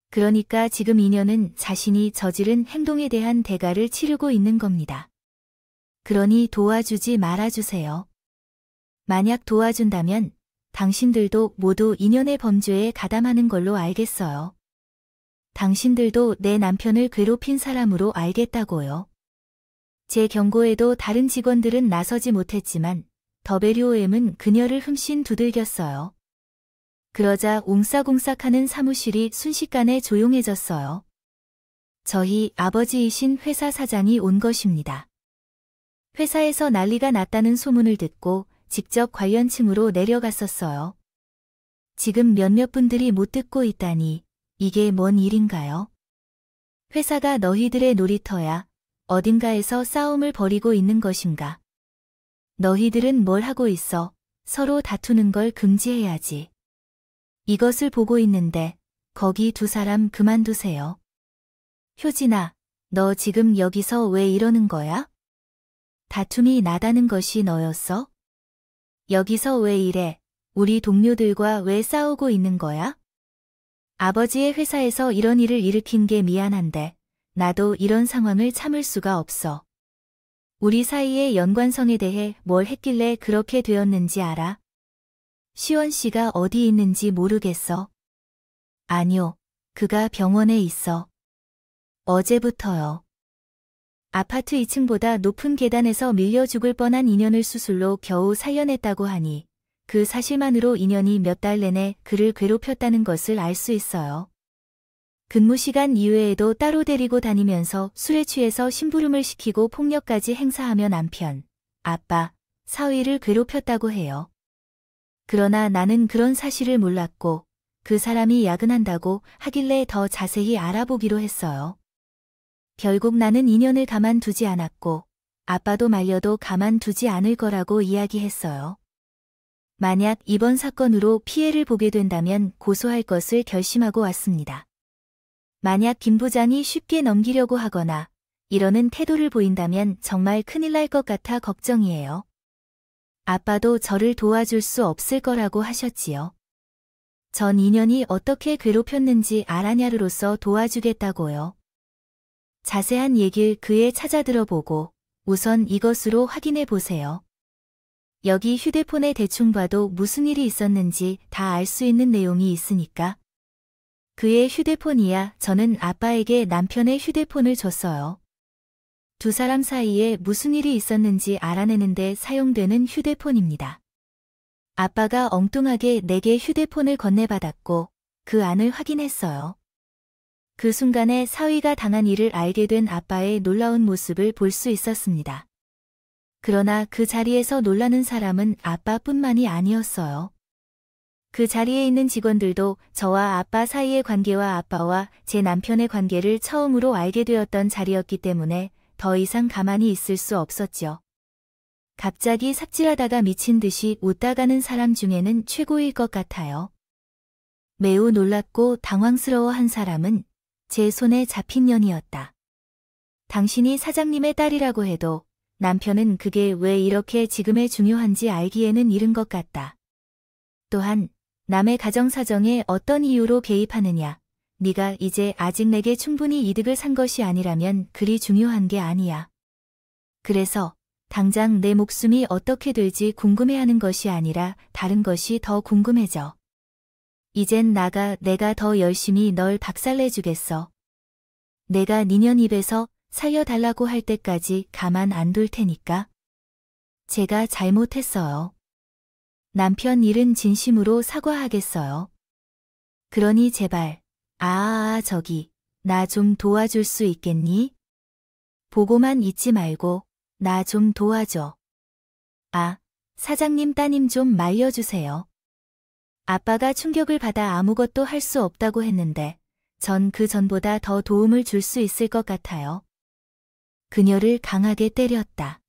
그러니까 지금 2년은 자신이 저지른 행동에 대한 대가를 치르고 있는 겁니다. 그러니 도와주지 말아주세요. 만약 도와준다면 당신들도 모두 2년의 범죄에 가담하는 걸로 알겠어요. 당신들도 내 남편을 괴롭힌 사람으로 알겠다고요. 제 경고에도 다른 직원들은 나서지 못했지만 더베리오엠은 그녀를 흠씬 두들겼어요. 그러자 옹싹옹싹하는 사무실이 순식간에 조용해졌어요. 저희 아버지이신 회사 사장이 온 것입니다. 회사에서 난리가 났다는 소문을 듣고 직접 관련층으로 내려갔었어요. 지금 몇몇 분들이 못 듣고 있다니 이게 뭔 일인가요? 회사가 너희들의 놀이터야. 어딘가에서 싸움을 벌이고 있는 것인가? 너희들은 뭘 하고 있어? 서로 다투는 걸 금지해야지. 이것을 보고 있는데 거기 두 사람 그만두세요. 효진아, 너 지금 여기서 왜 이러는 거야? 다툼이 나다는 것이 너였어? 여기서 왜 이래? 우리 동료들과 왜 싸우고 있는 거야? 아버지의 회사에서 이런 일을 일으킨 게 미안한데 나도 이런 상황을 참을 수가 없어. 우리 사이의 연관성에 대해 뭘 했길래 그렇게 되었는지 알아? 시원 씨가 어디 있는지 모르겠어? 아니요, 그가 병원에 있어. 어제부터요. 아파트 2층보다 높은 계단에서 밀려 죽을 뻔한 인연을 수술로 겨우 살려냈다고 하니 그 사실만으로 인연이 몇 달 내내 그를 괴롭혔다는 것을 알 수 있어요. 근무 시간 이외에도 따로 데리고 다니면서 술에 취해서 심부름을 시키고 폭력까지 행사하며 남편, 아빠, 사위를 괴롭혔다고 해요. 그러나 나는 그런 사실을 몰랐고 그 사람이 야근한다고 하길래 더 자세히 알아보기로 했어요. 결국 나는 인연을 가만두지 않았고 아빠도 말려도 가만두지 않을 거라고 이야기했어요. 만약 이번 사건으로 피해를 보게 된다면 고소할 것을 결심하고 왔습니다. 만약 김 부장이 쉽게 넘기려고 하거나 이러는 태도를 보인다면 정말 큰일 날 것 같아 걱정이에요. 아빠도 저를 도와줄 수 없을 거라고 하셨지요. 전 인연이 어떻게 괴롭혔는지 알아냐르로서 도와주겠다고요. 자세한 얘길 그에 찾아 들어보고 우선 이것으로 확인해 보세요. 여기 휴대폰에 대충 봐도 무슨 일이 있었는지 다 알 수 있는 내용이 있으니까. 그의 휴대폰이야. 저는 아빠에게 남편의 휴대폰을 줬어요. 두 사람 사이에 무슨 일이 있었는지 알아내는데 사용되는 휴대폰입니다. 아빠가 엉뚱하게 내게 휴대폰을 건네받았고 그 안을 확인했어요. 그 순간에 사위가 당한 일을 알게 된 아빠의 놀라운 모습을 볼 수 있었습니다. 그러나 그 자리에서 놀라는 사람은 아빠뿐만이 아니었어요. 그 자리에 있는 직원들도 저와 아빠 사이의 관계와 아빠와 제 남편의 관계를 처음으로 알게 되었던 자리였기 때문에 더 이상 가만히 있을 수 없었죠. 갑자기 삽질하다가 미친 듯이 웃다가는 사람 중에는 최고일 것 같아요. 매우 놀랍고 당황스러워한 사람은 제 손에 잡힌 년이었다. 당신이 사장님의 딸이라고 해도 남편은 그게 왜 이렇게 지금에 중요한지 알기에는 이른 것 같다. 또한 남의 가정사정에 어떤 이유로 개입하느냐. 네가 이제 아직 내게 충분히 이득을 산 것이 아니라면 그리 중요한 게 아니야. 그래서 당장 내 목숨이 어떻게 될지 궁금해하는 것이 아니라 다른 것이 더 궁금해져. 이젠 내가 더 열심히 널 박살내주겠어. 내가 니년 입에서 살려달라고 할 때까지 가만 안 둘 테니까. 제가 잘못했어요. 남편 일은 진심으로 사과하겠어요. 그러니 제발, 저기, 나 좀 도와줄 수 있겠니? 보고만 있지 말고, 나 좀 도와줘. 사장님 따님 좀 말려주세요. 아빠가 충격을 받아 아무것도 할 수 없다고 했는데, 전 그 전보다 더 도움을 줄 수 있을 것 같아요. 그녀를 강하게 때렸다.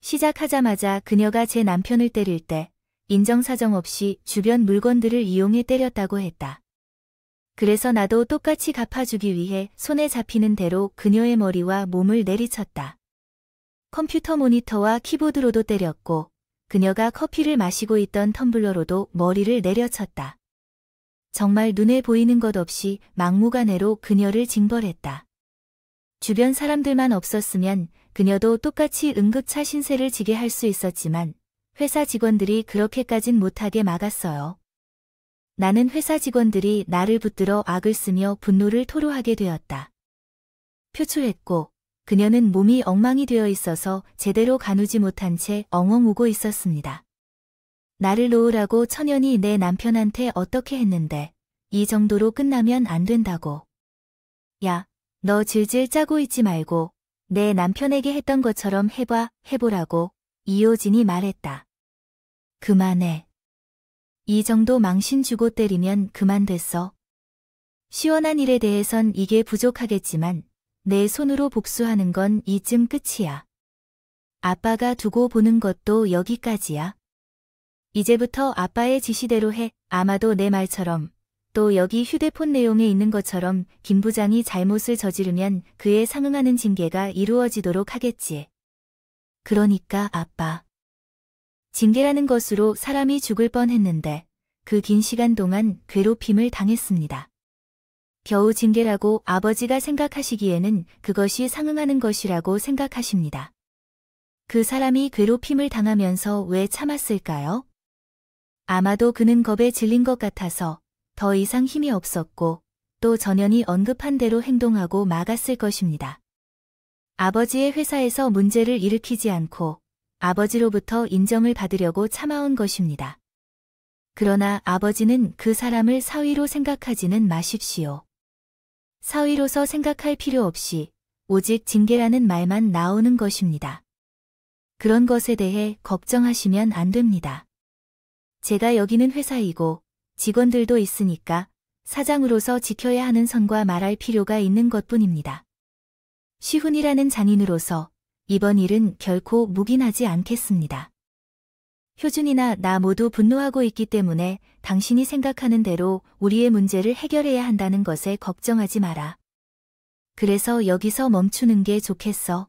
시작하자마자 그녀가 제 남편을 때릴 때, 인정사정 없이 주변 물건들을 이용해 때렸다고 했다. 그래서 나도 똑같이 갚아주기 위해 손에 잡히는 대로 그녀의 머리와 몸을 내리쳤다. 컴퓨터 모니터와 키보드로도 때렸고, 그녀가 커피를 마시고 있던 텀블러로도 머리를 내려쳤다. 정말 눈에 보이는 것 없이 막무가내로 그녀를 징벌했다. 주변 사람들만 없었으면 그녀도 똑같이 응급차 신세를 지게 할 수 있었지만 회사 직원들이 그렇게까진 못하게 막았어요. 나는 회사 직원들이 나를 붙들어 악을 쓰며 분노를 토로하게 되었다. 표출했고 그녀는 몸이 엉망이 되어 있어서 제대로 가누지 못한 채 엉엉 우고 있었습니다. 나를 놓으라고 천연이 내 남편한테 어떻게 했는데 이 정도로 끝나면 안 된다고. 야, 너 질질 짜고 있지 말고 내 남편에게 했던 것처럼 해보라고 이효진이 말했다. 그만해. 이 정도 망신 주고 때리면 그만 됐어. 시원한 일에 대해선 이게 부족하겠지만 내 손으로 복수하는 건 이쯤 끝이야. 아빠가 두고 보는 것도 여기까지야. 이제부터 아빠의 지시대로 해. 아마도 내 말처럼 또 여기 휴대폰 내용에 있는 것처럼 김 부장이 잘못을 저지르면 그에 상응하는 징계가 이루어지도록 하겠지. 그러니까 아빠. 징계라는 것으로 사람이 죽을 뻔했는데 그 긴 시간 동안 괴롭힘을 당했습니다. 겨우 징계라고 아버지가 생각하시기에는 그것이 상응하는 것이라고 생각하십니다. 그 사람이 괴롭힘을 당하면서 왜 참았을까요? 아마도 그는 겁에 질린 것 같아서 더 이상 힘이 없었고 또 전현이 언급한 대로 행동하고 막았을 것입니다. 아버지의 회사에서 문제를 일으키지 않고 아버지로부터 인정을 받으려고 참아온 것입니다. 그러나 아버지는 그 사람을 사위로 생각하지는 마십시오. 사위로서 생각할 필요 없이 오직 징계라는 말만 나오는 것입니다. 그런 것에 대해 걱정하시면 안 됩니다. 제가 여기는 회사이고 직원들도 있으니까 사장으로서 지켜야 하는 선과 말할 필요가 있는 것뿐입니다. 시훈이라는 장인으로서 이번 일은 결코 묵인하지 않겠습니다. 효준이나 나 모두 분노하고 있기 때문에 당신이 생각하는 대로 우리의 문제를 해결해야 한다는 것에 걱정하지 마라. 그래서 여기서 멈추는 게 좋겠어.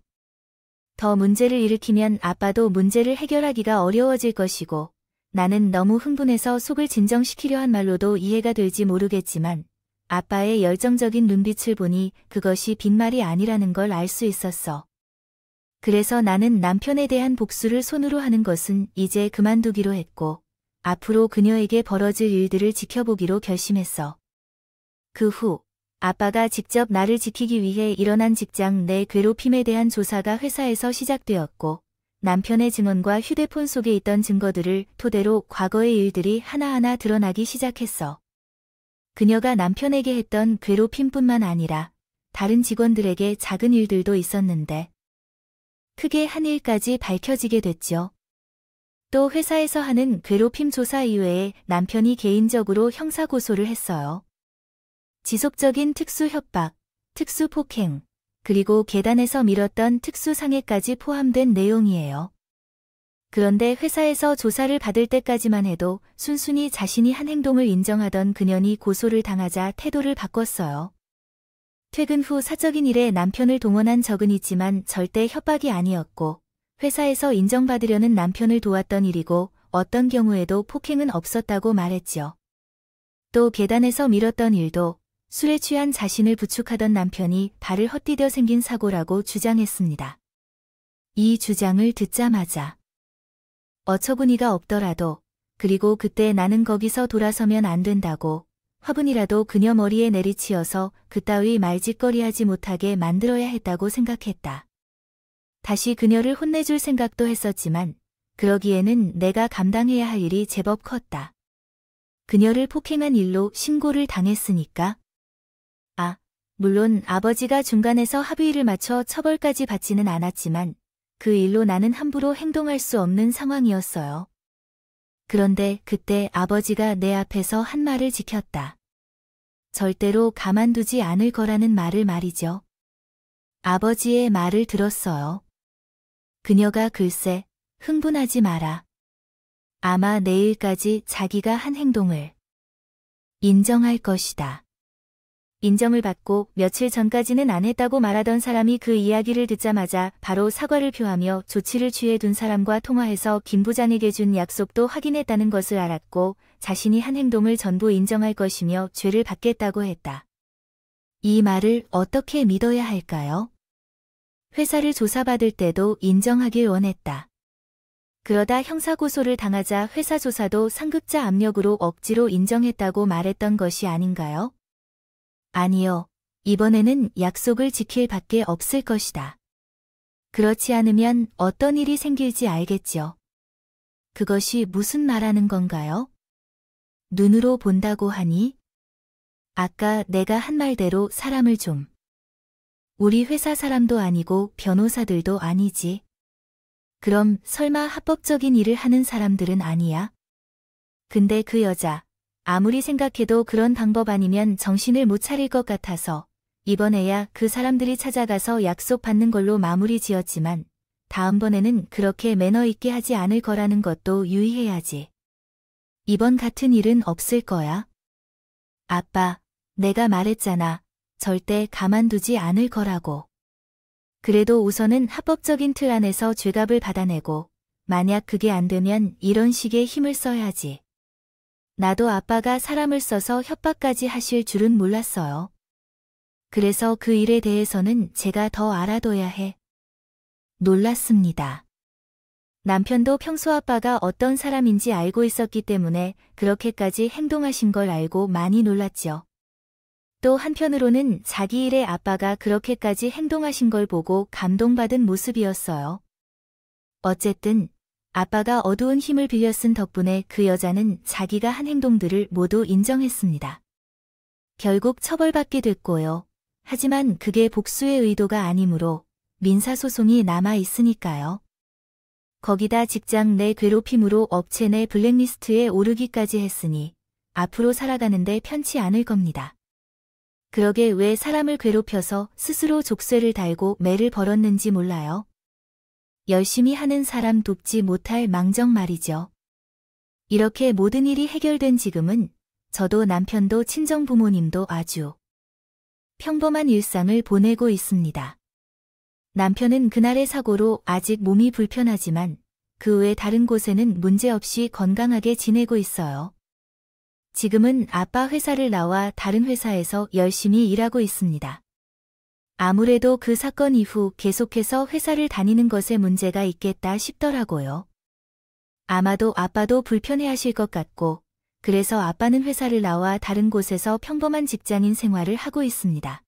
더 문제를 일으키면 아빠도 문제를 해결하기가 어려워질 것이고 나는 너무 흥분해서 속을 진정시키려 한 말로도 이해가 될지 모르겠지만 아빠의 열정적인 눈빛을 보니 그것이 빈말이 아니라는 걸 알 수 있었어. 그래서 나는 남편에 대한 복수를 손으로 하는 것은 이제 그만두기로 했고 앞으로 그녀에게 벌어질 일들을 지켜보기로 결심했어. 그 후 아빠가 직접 나를 지키기 위해 일어난 직장 내 괴롭힘에 대한 조사가 회사에서 시작되었고 남편의 증언과 휴대폰 속에 있던 증거들을 토대로 과거의 일들이 하나하나 드러나기 시작했어. 그녀가 남편에게 했던 괴롭힘뿐만 아니라 다른 직원들에게 작은 일들도 있었는데 크게 한 일까지 밝혀지게 됐죠. 또 회사에서 하는 괴롭힘 조사 이외에 남편이 개인적으로 형사고소를 했어요. 지속적인 특수 협박, 특수 폭행, 그리고 계단에서 밀었던 특수상해까지 포함된 내용이에요. 그런데 회사에서 조사를 받을 때까지만 해도 순순히 자신이 한 행동을 인정하던 그년이 고소를 당하자 태도를 바꿨어요. 퇴근 후 사적인 일에 남편을 동원한 적은 있지만 절대 협박이 아니었고 회사에서 인정받으려는 남편을 도왔던 일이고 어떤 경우에도 폭행은 없었다고 말했지요. 또 계단에서 밀었던 일도 술에 취한 자신을 부축하던 남편이 발을 헛디뎌 생긴 사고라고 주장했습니다. 이 주장을 듣자마자 어처구니가 없더라도 그리고 그때 나는 거기서 돌아서면 안 된다고 화분이라도 그녀 머리에 내리치어서 그따위 말짓거리하지 못하게 만들어야 했다고 생각했다. 다시 그녀를 혼내줄 생각도 했었지만 그러기에는 내가 감당해야 할 일이 제법 컸다. 그녀를 폭행한 일로 신고를 당했으니까. 물론 아버지가 중간에서 합의를 맞춰 처벌까지 받지는 않았지만 그 일로 나는 함부로 행동할 수 없는 상황이었어요. 그런데 그때 아버지가 내 앞에서 한 말을 지켰다. 절대로 가만두지 않을 거라는 말을 말이죠. 아버지의 말을 들었어요. 그녀가 글쎄, 흥분하지 마라. 아마 내일까지 자기가 한 행동을 인정할 것이다. 인정을 받고 며칠 전까지는 안 했다고 말하던 사람이 그 이야기를 듣자마자 바로 사과를 표하며 조치를 취해 둔 사람과 통화해서 김 부장에게 준 약속도 확인했다는 것을 알았고 자신이 한 행동을 전부 인정할 것이며 죄를 받겠다고 했다. 이 말을 어떻게 믿어야 할까요? 회사를 조사받을 때도 인정하길 원했다. 그러다 형사고소를 당하자 회사 조사도 상급자 압력으로 억지로 인정했다고 말했던 것이 아닌가요? 아니요. 이번에는 약속을 지킬 밖에 없을 것이다. 그렇지 않으면 어떤 일이 생길지 알겠죠. 그것이 무슨 말하는 건가요? 눈으로 본다고 하니? 아까 내가 한 말대로 사람을 좀. 우리 회사 사람도 아니고 변호사들도 아니지. 그럼 설마 합법적인 일을 하는 사람들은 아니야? 근데 그 여자. 아무리 생각해도 그런 방법 아니면 정신을 못 차릴 것 같아서 이번에야 그 사람들이 찾아가서 약속 받는 걸로 마무리 지었지만 다음번에는 그렇게 매너 있게 하지 않을 거라는 것도 유의해야지. 이번 같은 일은 없을 거야. 아빠, 내가 말했잖아. 절대 가만두지 않을 거라고. 그래도 우선은 합법적인 틀 안에서 죄값을 받아내고 만약 그게 안 되면 이런 식의 힘을 써야지. 나도 아빠가 사람을 써서 협박까지 하실 줄은 몰랐어요. 그래서 그 일에 대해서는 제가 더 알아둬야 해. 놀랐습니다. 남편도 평소 아빠가 어떤 사람인지 알고 있었기 때문에 그렇게까지 행동하신 걸 알고 많이 놀랐죠. 또 한편으로는 자기 일에 아빠가 그렇게까지 행동하신 걸 보고 감동받은 모습이었어요. 어쨌든 아빠가 어두운 힘을 빌려 쓴 덕분에 그 여자는 자기가 한 행동들을 모두 인정했습니다. 결국 처벌받게 됐고요. 하지만 그게 복수의 의도가 아니므로 민사소송이 남아 있으니까요. 거기다 직장 내 괴롭힘으로 업체 내 블랙리스트에 오르기까지 했으니 앞으로 살아가는데 편치 않을 겁니다. 그러게 왜 사람을 괴롭혀서 스스로 족쇄를 달고 매를 벌었는지 몰라요. 열심히 하는 사람 돕지 못할 망정 말이죠. 이렇게 모든 일이 해결된 지금은 저도 남편도 친정 부모님도 아주 평범한 일상을 보내고 있습니다. 남편은 그날의 사고로 아직 몸이 불편하지만 그 외 다른 곳에는 문제없이 건강하게 지내고 있어요. 지금은 아빠 회사를 나와 다른 회사에서 열심히 일하고 있습니다. 아무래도 그 사건 이후 계속해서 회사를 다니는 것에 문제가 있겠다 싶더라고요. 아마도 아빠도 불편해하실 것 같고, 그래서 아빠는 회사를 나와 다른 곳에서 평범한 직장인 생활을 하고 있습니다.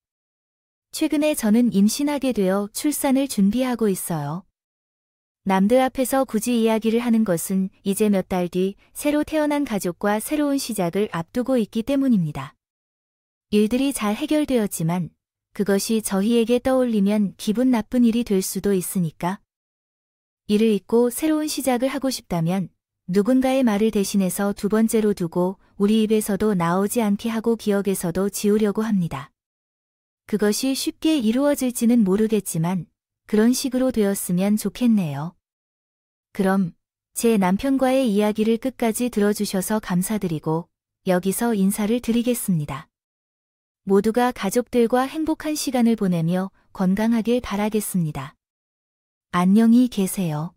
최근에 저는 임신하게 되어 출산을 준비하고 있어요. 남들 앞에서 굳이 이야기를 하는 것은 이제 몇 달 뒤 새로 태어난 가족과 새로운 시작을 앞두고 있기 때문입니다. 일들이 잘 해결되었지만 그것이 저희에게 떠올리면 기분 나쁜 일이 될 수도 있으니까. 일을 잊고 새로운 시작을 하고 싶다면 누군가의 말을 대신해서 두 번째로 두고 우리 입에서도 나오지 않게 하고 기억에서도 지우려고 합니다. 그것이 쉽게 이루어질지는 모르겠지만 그런 식으로 되었으면 좋겠네요. 그럼 제 남편과의 이야기를 끝까지 들어주셔서 감사드리고 여기서 인사를 드리겠습니다. 모두가 가족들과 행복한 시간을 보내며 건강하길 바라겠습니다. 안녕히 계세요.